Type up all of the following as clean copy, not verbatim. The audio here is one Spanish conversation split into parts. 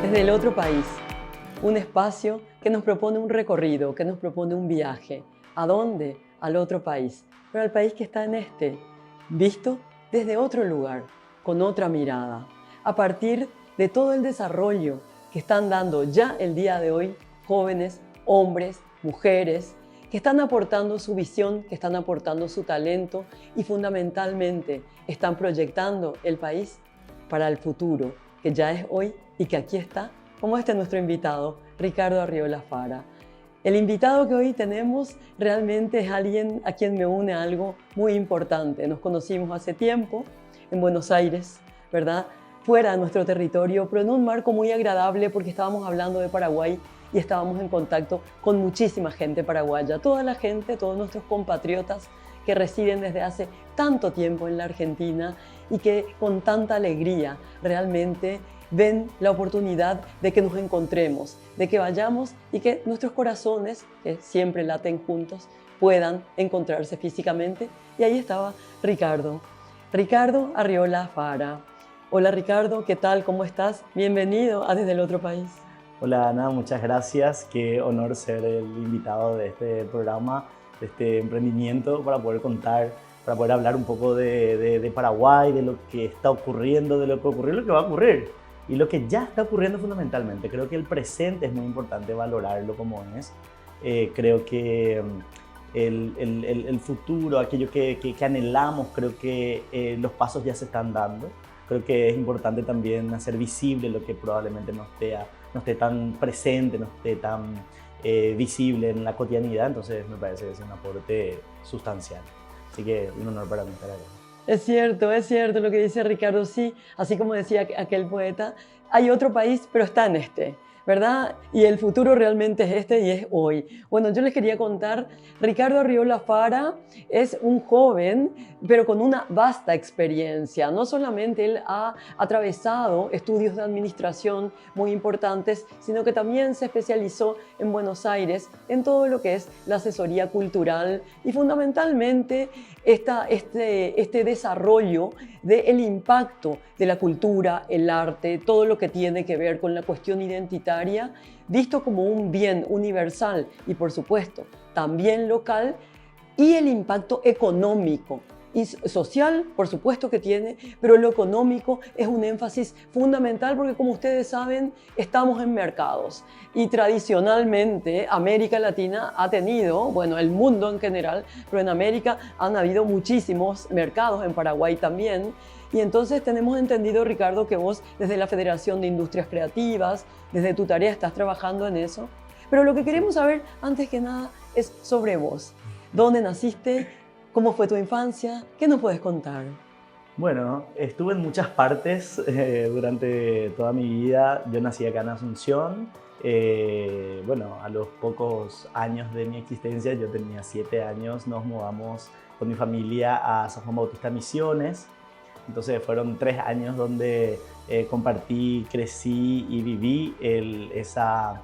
desde el otro país, un espacio que nos propone un recorrido, que nos propone un viaje. ¿A dónde? Al otro país, pero al país que está en este, visto desde otro lugar, con otra mirada, a partir de todo el desarrollo que están dando ya el día de hoy jóvenes, hombres, mujeres, que están aportando su visión, que están aportando su talento y fundamentalmente están proyectando el país para el futuro, que ya es hoy y que aquí está, como nuestro invitado, Ricardo Arriola Fara. El invitado que hoy tenemos realmente es alguien a quien me une algo muy importante. Nos conocimos hace tiempo en Buenos Aires, ¿verdad? Fuera de nuestro territorio, pero en un marco muy agradable porque estábamos hablando de Paraguay y estábamos en contacto con muchísima gente paraguaya, toda la gente, todos nuestros compatriotas que residen desde hace tanto tiempo en la Argentina y que con tanta alegría realmente ven la oportunidad de que nos encontremos, de que vayamos y que nuestros corazones, que siempre laten juntos, puedan encontrarse físicamente. Y ahí estaba Ricardo Arriola Fara. Hola Ricardo, ¿qué tal? ¿Cómo estás? Bienvenido a Desde el Otro País. Hola Ana, muchas gracias. Qué honor ser el invitado de este programa, de este emprendimiento, para poder contar, para poder hablar un poco de Paraguay, de lo que está ocurriendo, de lo que ocurrió, lo que va a ocurrir y lo que ya está ocurriendo fundamentalmente. Creo que el presente es muy importante valorarlo como es. Creo que el futuro, aquello que anhelamos, creo que los pasos ya se están dando. Creo que es importante también hacer visible lo que probablemente no esté tan presente, no esté tan visible en la cotidianidad. Entonces me parece que es un aporte sustancial. Así que un honor para mí estar acá. Es cierto lo que dice Ricardo, sí, así como decía aquel poeta, hay otro país, pero está en este, ¿verdad? Y el futuro realmente es este y es hoy. Bueno, yo les quería contar, Ricardo Arriola Fara es un joven, pero con una vasta experiencia. No solamente él ha atravesado estudios de administración muy importantes, sino que también se especializó en Buenos Aires en todo lo que es la asesoría cultural y fundamentalmente este desarrollo del impacto de la cultura, el arte, todo lo que tiene que ver con la cuestión identitaria, visto como un bien universal y por supuesto también local, y el impacto económico y social, por supuesto que tiene, pero lo económico es un énfasis fundamental porque, como ustedes saben, estamos en mercados y tradicionalmente América Latina ha tenido, bueno, el mundo en general, pero en América han habido muchísimos mercados, en Paraguay también. Y entonces tenemos entendido, Ricardo, que vos desde la Federación de Industrias Creativas, desde tu tarea estás trabajando en eso. Pero lo que queremos saber, antes que nada, es sobre vos. ¿Dónde naciste? ¿Cómo fue tu infancia? ¿Qué nos puedes contar? Bueno, estuve en muchas partes durante toda mi vida. Yo nací acá en Asunción. Bueno, a los pocos años de mi existencia, yo tenía 7 años, nos mudamos con mi familia a San Juan Bautista Misiones. Entonces fueron 3 años donde compartí, crecí y viví esa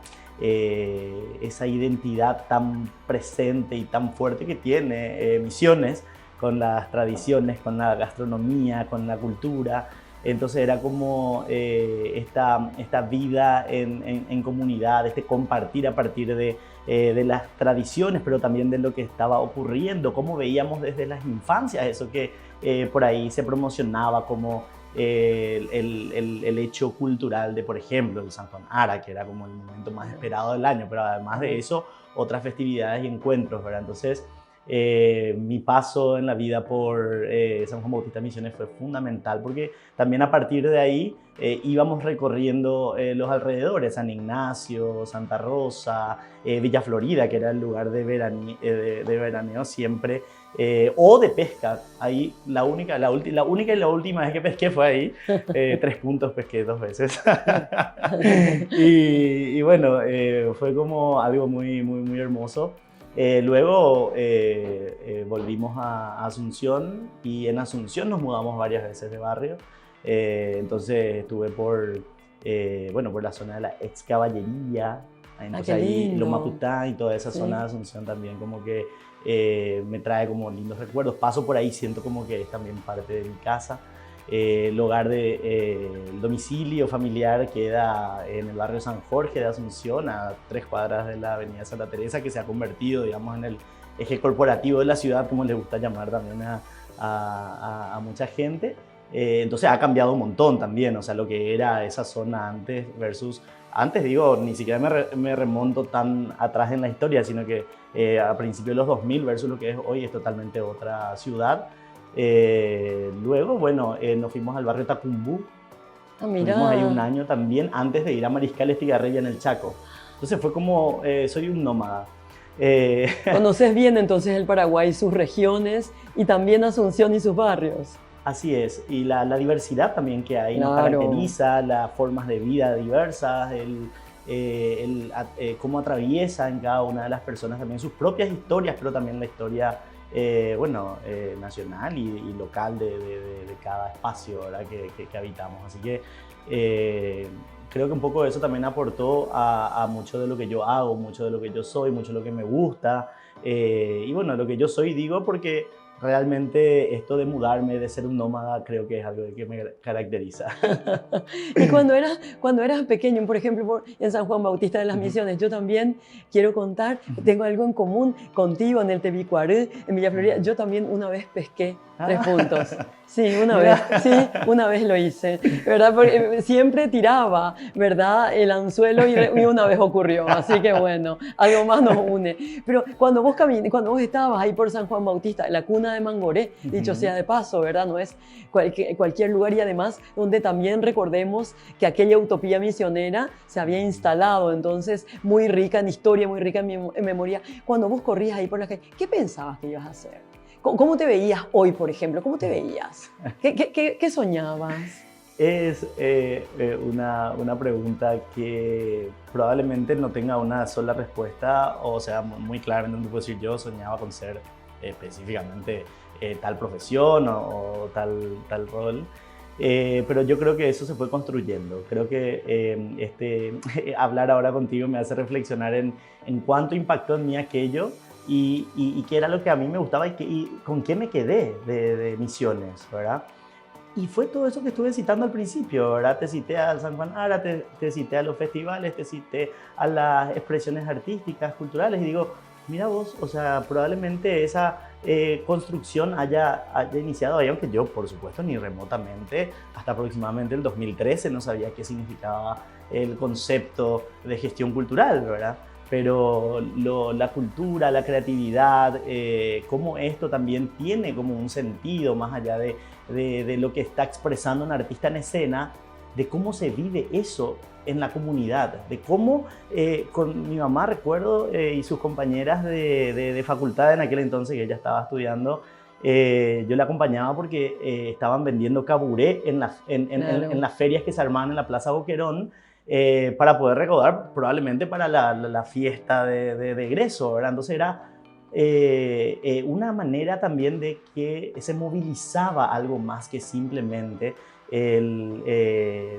identidad tan presente y tan fuerte que tiene Misiones, con las tradiciones, con la gastronomía, con la cultura. Entonces era como esta vida en comunidad, este compartir a partir de las tradiciones, pero también de lo que estaba ocurriendo, cómo veíamos desde las infancias eso que por ahí se promocionaba como el hecho cultural de, por ejemplo, el San Juan Ara, que era como el momento más esperado del año, pero además de eso, otras festividades y encuentros, ¿verdad? Entonces, mi paso en la vida por San Juan Bautista Misiones fue fundamental porque también a partir de ahí íbamos recorriendo los alrededores, San Ignacio, Santa Rosa, Villa Florida, que era el lugar de veraneo siempre, o de pesca. Ahí la única y la última vez que pesqué fue ahí. 3 puntos pesqué 2 veces. y bueno, fue como algo muy hermoso. Luego volvimos a Asunción y en Asunción nos mudamos varias veces de barrio. Entonces estuve por la zona de la ex caballería. Entonces ahí Loma Putá y toda esa zona de Asunción también como que me trae como lindos recuerdos. Paso por ahí, siento como que es también parte de mi casa. el hogar el domicilio familiar queda en el barrio San Jorge de Asunción, a 3 cuadras de la avenida Santa Teresa, que se ha convertido, digamos, en el eje corporativo de la ciudad, como les gusta llamar también a mucha gente. Entonces ha cambiado un montón también, o sea, lo que era esa zona antes versus... Antes, digo, ni siquiera me remonto tan atrás en la historia, sino que a principios de los 2000 versus lo que es hoy es totalmente otra ciudad. Luego, bueno, nos fuimos al barrio Tacumbú. Estuvimos ahí un año también, antes de ir a Mariscal Estigarribia en el Chaco. Entonces fue como, soy un nómada. Conoces bien entonces el Paraguay, sus regiones y también Asunción y sus barrios. Así es, y la diversidad también que hay nos Claro. caracteriza, las formas de vida diversas, cómo atraviesa en cada una de las personas también sus propias historias, pero también la historia nacional y local de cada espacio, ¿verdad? que habitamos. Así que creo que un poco eso también aportó a mucho de lo que yo hago, mucho de lo que yo soy, mucho de lo que me gusta. Y bueno, lo que yo soy digo porque realmente esto de mudarme, de ser un nómada, creo que es algo que me caracteriza. Y cuando eras pequeño, por ejemplo, en San Juan Bautista de las Misiones, yo también quiero contar, tengo algo en común contigo en el Tebicuarú, en Villa Florida. Yo también una vez pesqué 3 puntos. Sí, una vez lo hice, ¿verdad? Porque siempre tiraba, ¿verdad? El anzuelo y una vez ocurrió, así que bueno, algo más nos une. Pero cuando vos estabas ahí por San Juan Bautista, la cuna de Mangoré, dicho sea de paso, ¿verdad? No es cualquier lugar, y además donde también recordemos que aquella utopía misionera se había instalado, entonces muy rica en historia, muy rica en memoria. Cuando vos corrías ahí por la calle, ¿qué pensabas que ibas a hacer? ¿Cómo te veías hoy, por ejemplo? ¿Cómo te veías? ¿Qué soñabas? Es una pregunta que probablemente no tenga una sola respuesta, o sea, muy claramente no te puedo decir yo soñaba con ser específicamente tal profesión o tal rol, pero yo creo que eso se fue construyendo. Creo que hablar ahora contigo me hace reflexionar en cuánto impactó en mí aquello y qué era lo que a mí me gustaba y con qué me quedé de Misiones, ¿verdad? Y fue todo eso que estuve citando al principio, ¿verdad? Te cité al San Juan Ara, te cité a los festivales, te cité a las expresiones artísticas, culturales, y digo, mira vos, o sea, probablemente esa construcción haya iniciado ahí, aunque yo, por supuesto, ni remotamente, hasta aproximadamente el 2013 no sabía qué significaba el concepto de gestión cultural, ¿verdad? Pero la cultura, la creatividad, cómo esto también tiene como un sentido más allá de lo que está expresando un artista en escena, de cómo se vive eso en la comunidad, de cómo con mi mamá recuerdo y sus compañeras de facultad en aquel entonces, que ella estaba estudiando, yo la acompañaba porque estaban vendiendo caburé en las ferias que se armaban en la Plaza Boquerón, para poder recaudar probablemente para la fiesta de egreso, ¿verdad? Entonces era una manera también de que se movilizaba algo más que simplemente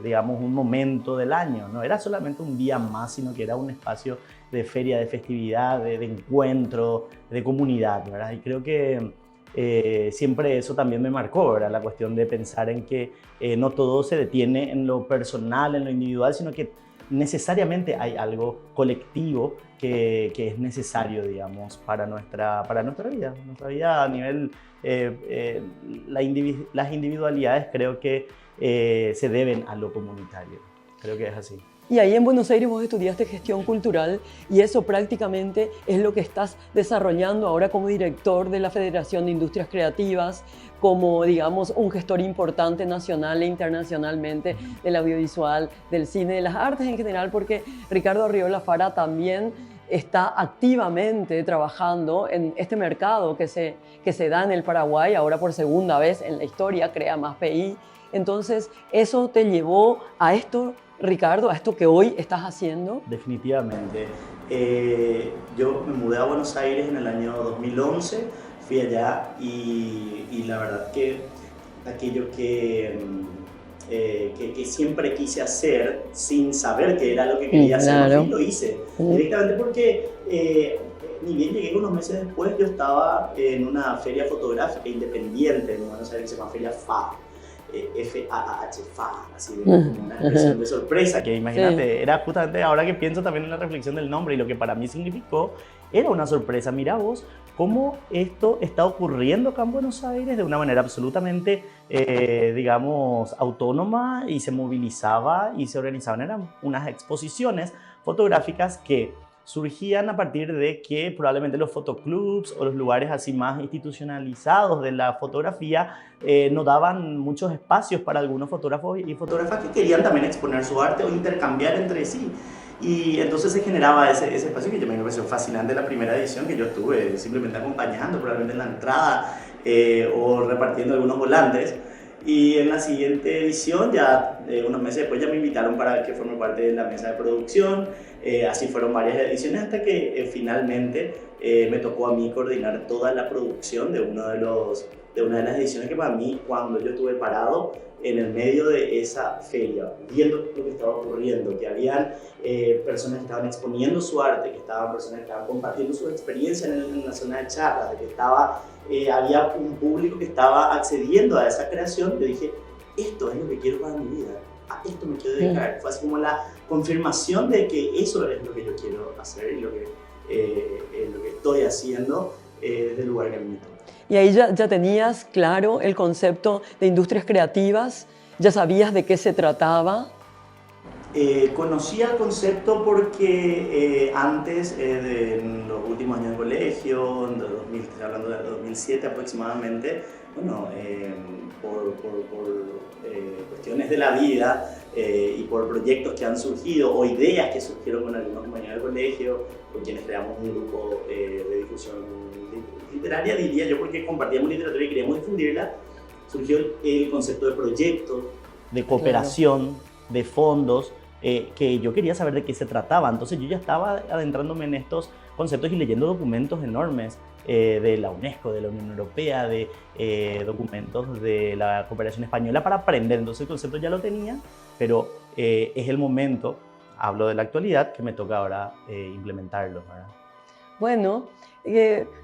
digamos, un momento del año. No era solamente un día más, sino que era un espacio de feria, de festividad, de encuentro, de comunidad, ¿verdad? Y creo que siempre eso también me marcó, ¿verdad? La cuestión de pensar en que no todo se detiene en lo personal, en lo individual, sino que necesariamente hay algo colectivo que es necesario, digamos, para nuestra vida. Nuestra vida a nivel, las individualidades creo que se deben a lo comunitario. Creo que es así. Y ahí en Buenos Aires vos estudiaste gestión cultural y eso prácticamente es lo que estás desarrollando ahora como director de la Federación de Industrias Creativas, como, digamos, un gestor importante nacional e internacionalmente del audiovisual, del cine, de las artes en general, porque Ricardo Arriola Fara también está activamente trabajando en este mercado que se da en el Paraguay, ahora por segunda vez en la historia, crea más PI. Entonces, ¿eso te llevó a esto, Ricardo, a esto que hoy estás haciendo? Definitivamente. Yo me mudé a Buenos Aires en el año 2011, fui allá y la verdad que aquello que siempre quise hacer sin saber qué era lo que quería hacer, lo hice directamente porque ni bien llegué unos meses después, yo estaba en una feria fotográfica independiente en Buenos Aires que se llama Feria FA. F-A-A-H, fa, así de como una expresión de sorpresa, que imagínate, era justamente ahora que pienso también en la reflexión del nombre y lo que para mí significó, era una sorpresa. Mira vos, cómo esto está ocurriendo acá en Buenos Aires de una manera absolutamente, digamos, autónoma, y se movilizaba y se organizaban, eran unas exposiciones fotográficas que surgían a partir de que probablemente los fotoclubs o los lugares así más institucionalizados de la fotografía no daban muchos espacios para algunos fotógrafos y fotógrafas que querían también exponer su arte o intercambiar entre sí. Y entonces se generaba ese espacio que yo me pareció fascinante la primera edición, que yo estuve simplemente acompañando, probablemente en la entrada o repartiendo algunos volantes. Y en la siguiente edición, ya unos meses después, ya me invitaron para que forme parte de la mesa de producción. Así fueron varias ediciones hasta que finalmente me tocó a mí coordinar toda la producción de una de las ediciones que para mí, cuando yo estuve parado en el medio de esa feria, viendo lo que estaba ocurriendo, que habían personas que estaban exponiendo su arte, que estaban personas que estaban compartiendo su experiencia en la zona de charlas, de que había un público que estaba accediendo a esa creación, yo dije, esto es lo que quiero para mi vida, a esto me quiero dedicar. Fue así como la confirmación de que eso es lo que yo quiero hacer y lo que estoy haciendo desde el lugar que me toca. Y ahí ya tenías claro el concepto de industrias creativas, ya sabías de qué se trataba. Conocía el concepto porque antes, en los últimos años de colegio, estoy hablando de 2007 aproximadamente, bueno, por cuestiones de la vida y por proyectos que han surgido o ideas que surgieron con algunos compañeros del colegio, con quienes creamos un grupo de difusión literaria, diría yo, porque compartíamos literatura y queríamos difundirla, surgió el concepto de proyectos, de cooperación, de fondos, que yo quería saber de qué se trataba. Entonces yo ya estaba adentrándome en estos conceptos y leyendo documentos enormes de la UNESCO, de la Unión Europea, de documentos de la cooperación española para aprender. Entonces el concepto ya lo tenía, pero es el momento, hablo de la actualidad, que me toca ahora implementarlo, ¿verdad? Bueno,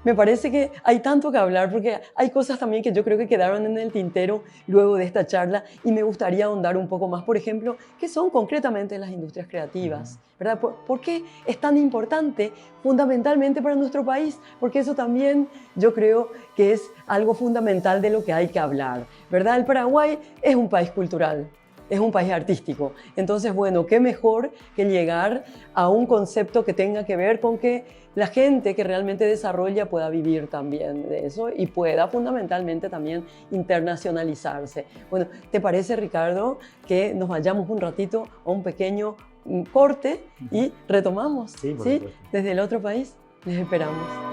me parece que hay tanto que hablar porque hay cosas también que yo creo que quedaron en el tintero luego de esta charla y me gustaría ahondar un poco más. Por ejemplo, ¿qué son concretamente las industrias creativas? ¿Verdad? ¿Por qué es tan importante fundamentalmente para nuestro país? Porque eso también yo creo que es algo fundamental de lo que hay que hablar, ¿verdad? El Paraguay es un país cultural. Es un país artístico. Entonces, bueno, qué mejor que llegar a un concepto que tenga que ver con que la gente que realmente desarrolla pueda vivir también de eso y pueda fundamentalmente también internacionalizarse. Bueno, ¿te parece, Ricardo, que nos vayamos un ratito a un pequeño corte y retomamos? Sí, por ¿sí? supuesto. Desde el otro país les esperamos.